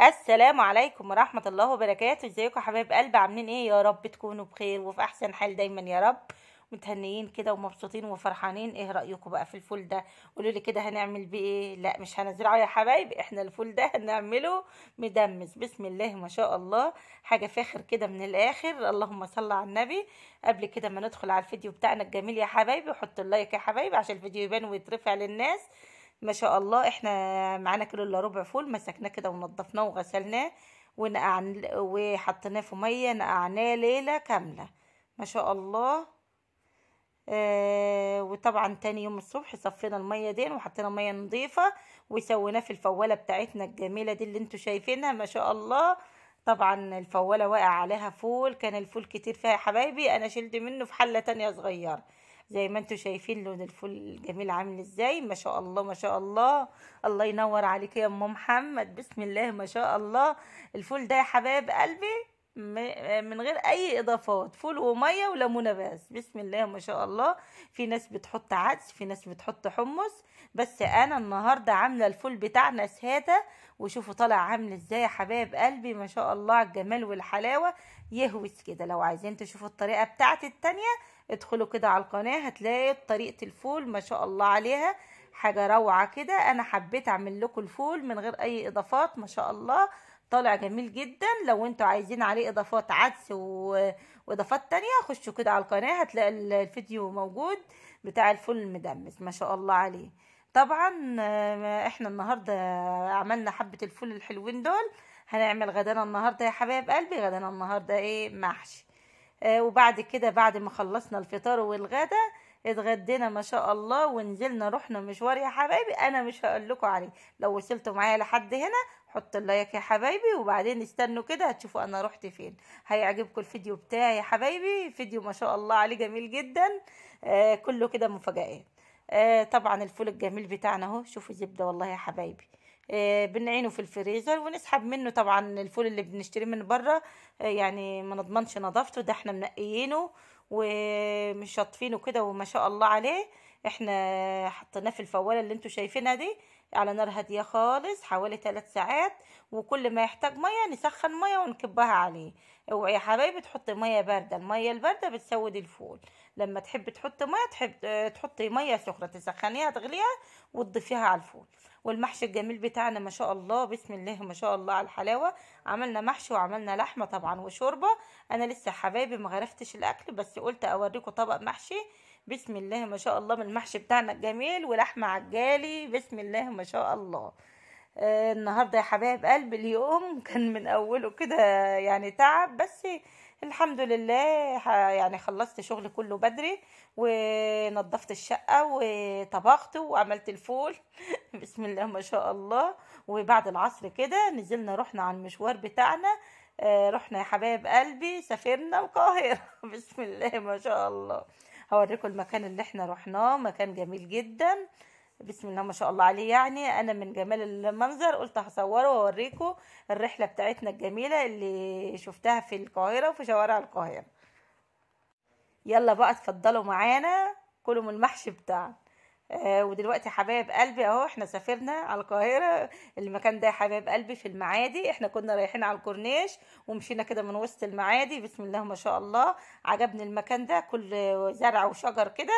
السلام عليكم ورحمة الله وبركاته. ازيكم يا حبايب قلبي؟ عاملين ايه؟ يا رب تكونوا بخير وفي احسن حال دايما يا رب، متهنيين كده ومبسوطين وفرحانين. ايه رأيكم بقى في الفول ده؟ قولوا لي كده هنعمل بيه ايه؟ لا مش هنزرعه يا حبايبي، احنا الفول ده هنعمله مدمس. بسم الله ما شاء الله، حاجة فاخر كده من الاخر. اللهم صل على النبي. قبل كده ما ندخل على الفيديو بتاعنا الجميل يا حبايبي، حطوا اللايك يا حبايبي عشان الفيديو يبان ويترفع للناس. ما شاء الله احنا معانا كيلو الا ربع فول، مسكناه كده ونضفناه وغسلناه وحطيناه في ميه، نقعناه ليله كامله. ما شاء الله. وطبعا تاني يوم الصبح صفينا الميه دي وحطينا ميه نظيفه وسويناه في الفوالة بتاعتنا الجميله دي اللي انتوا شايفينها ما شاء الله. طبعا الفوالة واقع عليها فول، كان الفول كتير فيها يا حبايبي، انا شلت منه في حله تانية صغيره. زي ما انتوا شايفين لون الفول الجميل عامل ازاي، ما شاء الله ما شاء الله. الله ينور عليك يا ام محمد، بسم الله ما شاء الله. الفول ده يا حبايب قلبي من غير اي اضافات، فول وميه وليمونه بس. بسم الله ما شاء الله. في ناس بتحط عدس، في ناس بتحط حمص، بس انا النهارده عامله الفول بتاعنا ساده. وشوفوا طالع عامل ازاي يا حبايب قلبي، ما شاء الله على الجمال والحلاوه. يهوس كده. لو عايزين تشوفوا الطريقه بتاعتي التانية ادخلوا كده على القناه، هتلاقي طريقه الفول ما شاء الله عليها حاجه روعه كده. انا حبيت اعمل لكم الفول من غير اي اضافات، ما شاء الله طالع جميل جدا. لو انتوا عايزين عليه اضافات عدس واضافات تانية خشوا كده على القناة، هتلاقي الفيديو موجود بتاع الفول المدمس ما شاء الله عليه. طبعا احنا النهاردة عملنا حبة الفول الحلوين دول. هنعمل غدانا النهاردة يا حبايب قلبي، غدانا النهاردة ايه؟ محشي. وبعد كده بعد ما خلصنا الفطار والغدا اتغدينا ما شاء الله ونزلنا رحنا مشوار يا حبايبي، انا مش هقول لكم عليه. لو وصلتوا معايا لحد هنا حطوا اللايك يا حبايبي، وبعدين استنوا كده هتشوفوا انا رحت فين. هيعجبكم الفيديو بتاعي يا حبايبي، فيديو ما شاء الله عليه جميل جدا. كله كده مفاجآت. طبعا الفول الجميل بتاعنا اهو، شوفوا زبدة والله يا حبايبي. بنعينه في الفريزر ونسحب منه. طبعا الفول اللي بنشتريه من بره يعني ما نضمنش نظافته، ده احنا منقيينه ومش شاطفينه كده وما شاء الله عليه. احنا حطيناه في الفوالة اللي انتوا شايفينها دي على نار هادية خالص حوالي 3 ساعات، وكل ما يحتاج مية نسخن مية ونكبها عليه. اوعي يا حبايبي تحطي مية باردة، المية الباردة بتسود الفول. لما تحب تحطي مية تحب تحطي مية سخنة تسخنيها تغليها وتضيفيها على الفول. والمحشي الجميل بتاعنا ما شاء الله، بسم الله ما شاء الله على الحلاوة. عملنا محشي وعملنا لحمة طبعا وشوربة. انا لسه حبايبي ما غرفتش الاكل، بس قلت اوريكم طبق محشي بسم الله ما شاء الله من المحشي بتاعنا الجميل، ولحمة عجالي بسم الله ما شاء الله. النهارده يا حبايب قلب اليوم كان من اوله كده يعني تعب، بس الحمد لله يعني خلصت شغل كله بدري ونظفت الشقة وطبخت وعملت الفول بسم الله ما شاء الله. وبعد العصر كده نزلنا رحنا على المشوار بتاعنا. رحنا يا حبايب قلبي سافرنا القاهرة بسم الله ما شاء الله. هوريكم المكان اللي احنا رحناه، مكان جميل جدا بسم الله ما شاء الله عليه. يعني انا من جمال المنظر قلت هصوره واوريكم الرحله بتاعتنا الجميله اللي شفتها في القاهره وفي شوارع القاهره. يلا بقى اتفضلوا معانا كلوا من المحشي بتاعنا. ودلوقتي يا حبايب قلبي اهو احنا سافرنا على القاهره. المكان ده يا حبايب قلبي في المعادي، احنا كنا رايحين على الكورنيش ومشينا كده من وسط المعادي بسم الله ما شاء الله. عجبني المكان ده، كل زرع وشجر كده،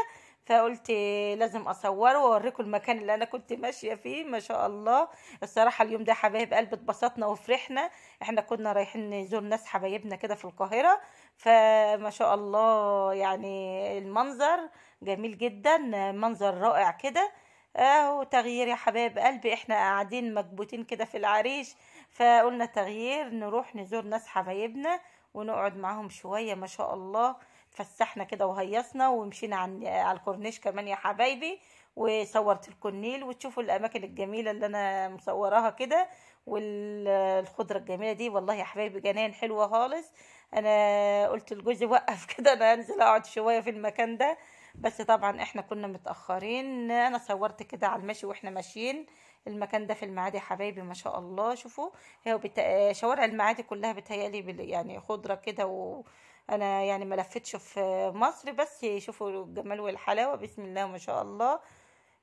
فقلت لازم اصوره واوريكم المكان اللي انا كنت ماشيه فيه ما شاء الله. الصراحه اليوم ده يا حبايب قلبي اتبسطنا وفرحنا. احنا كنا رايحين نزور ناس حبايبنا كده في القاهره، فما شاء الله يعني المنظر جميل جدا، منظر رائع كده. اهو تغيير يا حبايب قلبي، احنا قاعدين مكبوتين كده في العريش، فقلنا تغيير نروح نزور ناس حبايبنا ونقعد معاهم شوية ما شاء الله. اتفسحنا كده وهيصنا ومشينا على الكورنيش كمان يا حبايبي، وصورت الكورنيل وتشوفوا الاماكن الجميلة اللي انا مصوراها كده، والخضرة الجميلة دي والله يا حبايبي جنان حلوة خالص. انا قلت لجوزي وقف كده انا انزل اقعد شوية في المكان ده، بس طبعا احنا كنا متأخرين. انا صورت كده على المشي واحنا ماشيين. المكان ده في المعادي يا حبايبي ما شاء الله. شوفوا هي شوارع المعادي كلها بتهيالي يعني خضرة كده، وانا يعني ما لفتش في مصر، بس شوفوا الجمال والحلاوة بسم الله ما شاء الله.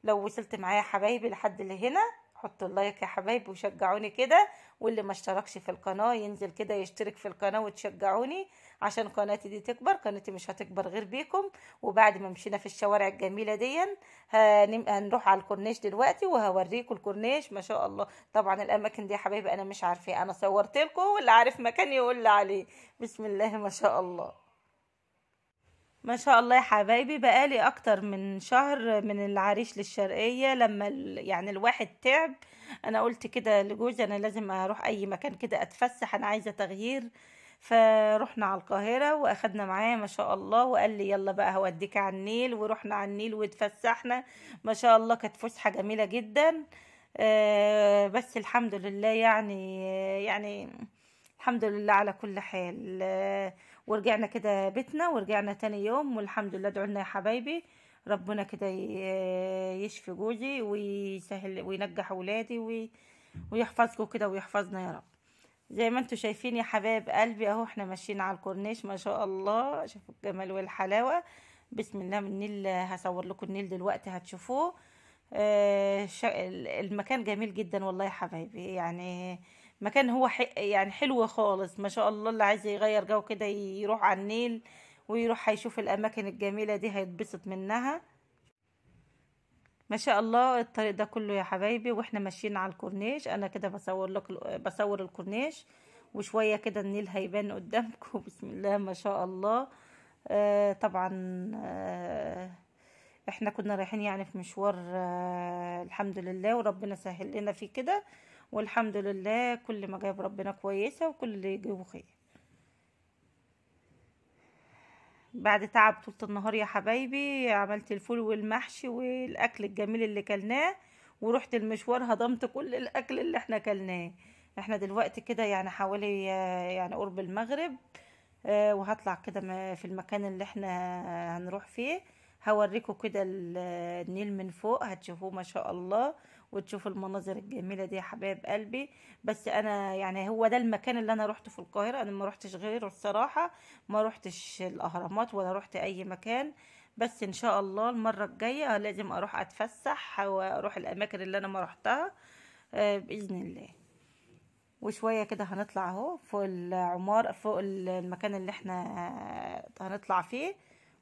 لو وصلت معايا يا حبايبي لحد اللي هنا حطوا اللايك يا حبايبي وشجعوني كده، واللي ما اشتركش في القناة ينزل كده يشترك في القناة وتشجعوني عشان قناتي دي تكبر. قناتي مش هتكبر غير بيكم. وبعد ما مشينا في الشوارع الجميلة دي هنروح على الكورنيش دلوقتي وهوريكم الكورنيش ما شاء الله. طبعا الاماكن دي يا حبايبي انا مش عارفة، انا صورت لكم، واللي عارف مكان يقول لي عليه. بسم الله ما شاء الله. ما شاء الله يا حبايبي، بقالي اكتر من شهر من العريش للشرقية. لما يعني الواحد تعب، انا قلت كده لجوزي انا لازم اروح اي مكان كده اتفسح، انا عايزة تغيير. فروحنا على القاهرة واخدنا معاه ما شاء الله، وقال لي يلا بقى هوديك على النيل، ورحنا على النيل واتفسحنا ما شاء الله. كانت فسحة جميلة جدا. بس الحمد لله يعني الحمد لله على كل حال. ورجعنا كده بيتنا ورجعنا تاني يوم والحمد لله. ادعوا لنا يا حبايبي ربنا كده يشفي جوزي ويسهل وينجح ولادي ويحفظكم كده ويحفظنا يا رب. زي ما انتوا شايفين يا حبايب قلبي اهو، احنا ماشيين على الكورنيش ما شاء الله. شوفوا الجمال والحلاوة. بسم الله. من النيل هصور لكم النيل دلوقتي هتشوفوه. المكان جميل جدا والله يا حبايبي. يعني مكان هو يعني حلو خالص ما شاء الله. اللي عايز يغير جو كده يروح على النيل ويروح هيشوف الاماكن الجميلة دي هيتبسط منها ما شاء الله. الطريق ده كله يا حبايبي واحنا ماشيين على الكورنيش، انا كده بصور الكورنيش وشوية كده النيل هيبان قدامكم. بسم الله ما شاء الله. طبعا احنا كنا رايحين يعني في مشوار الحمد لله، وربنا سهل لنا فيه كده، والحمد لله كل ما جاب ربنا كويسة وكل اللي يجيبه خير. بعد تعب طول النهار يا حبايبي عملت الفول والمحشي والاكل الجميل اللي كلناه، ورحت المشوار هضمت كل الاكل اللي احنا كلناه. احنا دلوقتي كده يعني حوالي يعني قرب المغرب. وهطلع كده في المكان اللي احنا هنروح فيه. هوريكم كده النيل من فوق هتشوفوه ما شاء الله، وتشوفوا المناظر الجميلة دي يا حبايب قلبي. بس انا يعني هو ده المكان اللي انا روحته في القاهرة، انا ما روحتش غيره الصراحة. ما روحتش الاهرامات ولا روحت اي مكان. بس ان شاء الله المرة الجاية لازم اروح اتفسح واروح الاماكن اللي انا ما روحتها باذن الله. وشوية كده هنطلع اهو فوق العمار، فوق المكان اللي احنا هنطلع فيه،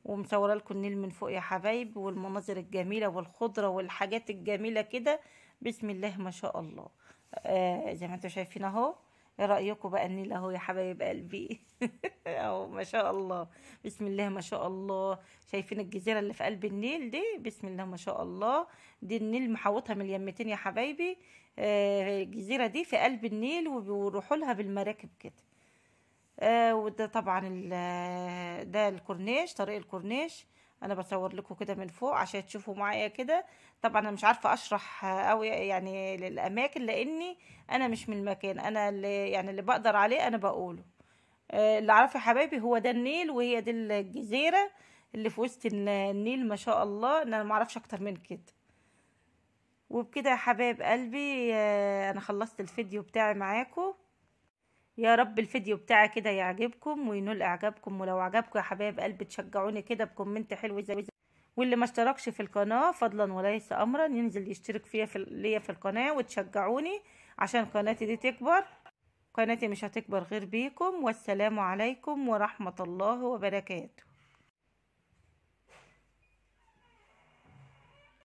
ومصوره لكم النيل من فوق يا حبايب، والمناظر الجميلة والخضرة والحاجات الجميلة كده. بسم الله ما شاء الله. زي ما انتم شايفين اهو. ايه رأيكم بقى النيل اهو يا حبايب قلبي؟ اهو ما شاء الله. بسم الله ما شاء الله. شايفين الجزيرة اللي في قلب النيل دي؟ بسم الله ما شاء الله. دي النيل محوطها من اليمتين يا حبايبي. الجزيرة دي في قلب النيل وبيروحوا لها بالمراكب كده. وده طبعا ده الكورنيش، طريق الكورنيش. انا بصور لكم كده من فوق عشان تشوفوا معايا كده. طبعا انا مش عارفه اشرح قوي يعني للاماكن لاني انا مش من المكان، انا اللي بقدر عليه انا بقوله. اللي اعرفه يا حبايبي هو ده النيل، وهي دي الجزيره اللي في وسط النيل ما شاء الله. انا ما اعرفش اكتر من كده. وبكده يا حبايب قلبي انا خلصت الفيديو بتاعي معاكم. يا رب الفيديو بتاعي كده يعجبكم وينول اعجابكم. ولو عجبكم يا حبايب قلبي تشجعوني كده بكومنت حلو زي واللي ما اشتركش في القناة فضلا وليس امرا ينزل يشترك ليا في القناة وتشجعوني عشان قناتي دي تكبر. قناتي مش هتكبر غير بيكم. والسلام عليكم ورحمة الله وبركاته.